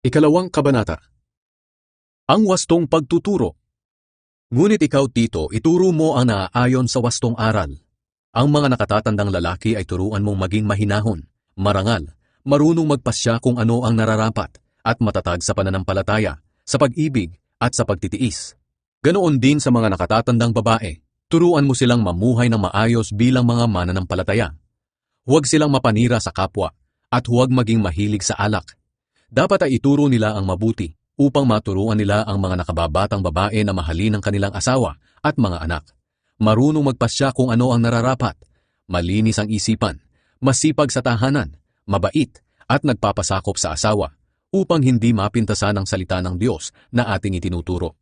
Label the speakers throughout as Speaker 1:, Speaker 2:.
Speaker 1: Ikalawang kabanata. Ang wastong pagtuturo. Ngunit ikaw, Tito, ituro mo ang naaayon sa wastong aral. Ang mga nakatatandang lalaki ay turuan mong maging mahinahon, marangal, marunong magpasya kung ano ang nararapat, at matatag sa pananampalataya, sa pag-ibig, at sa pagtitiis. Ganoon din sa mga nakatatandang babae, turuan mo silang mamuhay ng maayos bilang mga mananampalataya. Huwag silang mapanira sa kapwa, at huwag maging mahilig sa alak. Dapat ay ituro nila ang mabuti upang maturuan nila ang mga nakababatang babae na mahalin ang kanilang asawa at mga anak. Marunong magpasya kung ano ang nararapat, malinis ang isipan, masipag sa tahanan, mabait at nagpapasakop sa asawa upang hindi mapintasan ang salita ng Diyos na ating itinuturo.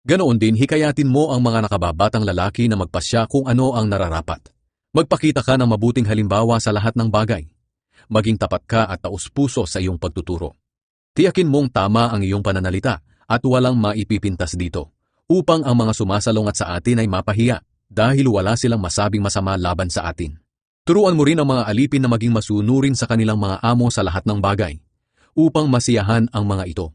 Speaker 1: Ganoon din hikayatin mo ang mga nakababatang lalaki na magpasya kung ano ang nararapat. Magpakita ka ng mabuting halimbawa sa lahat ng bagay. Maging tapat ka at taus-puso sa iyong pagtuturo. Tiyakin mong tama ang iyong pananalita at walang maipipintas dito, upang ang mga sumasalungat sa atin ay mapahiya dahil wala silang masabing masama laban sa atin. Turuan mo rin ang mga alipin na maging masunurin sa kanilang mga amo sa lahat ng bagay, upang masiyahan ang mga ito.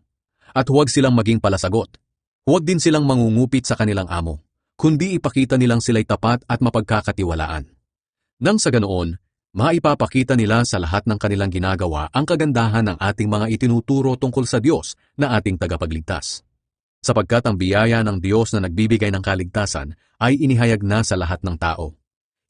Speaker 1: At huwag silang maging palasagot. Huwag din silang mangungupit sa kanilang amo, kundi ipakita nilang sila'y tapat at mapagkakatiwalaan. Nang sa ganoon, maipapakita nila sa lahat ng kanilang ginagawa ang kagandahan ng ating mga itinuturo tungkol sa Diyos na ating tagapagligtas. Sapagkat ang biyaya ng Diyos na nagbibigay ng kaligtasan ay inihayag na sa lahat ng tao.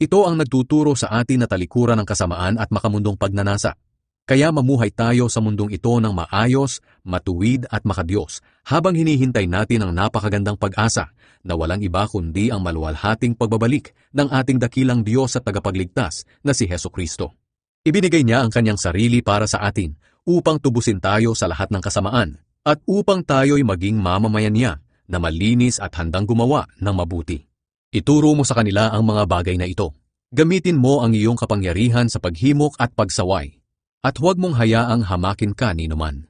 Speaker 1: Ito ang nagtuturo sa atin na talikuran ng kasamaan at makamundong pagnanasa. Kaya mamuhay tayo sa mundong ito ng maayos, matuwid at makadiyos habang hinihintay natin ang napakagandang pag-asa na walang iba kundi ang maluwalhating pagbabalik ng ating dakilang Diyos at tagapagligtas na si Hesukristo. Ibinigay niya ang kanyang sarili para sa atin upang tubusin tayo sa lahat ng kasamaan at upang tayo'y maging mamamayan niya na malinis at handang gumawa ng mabuti. Ituro mo sa kanila ang mga bagay na ito. Gamitin mo ang iyong kapangyarihan sa paghimok at pagsaway. At huwag mong hayaang hamakin ka ni numan.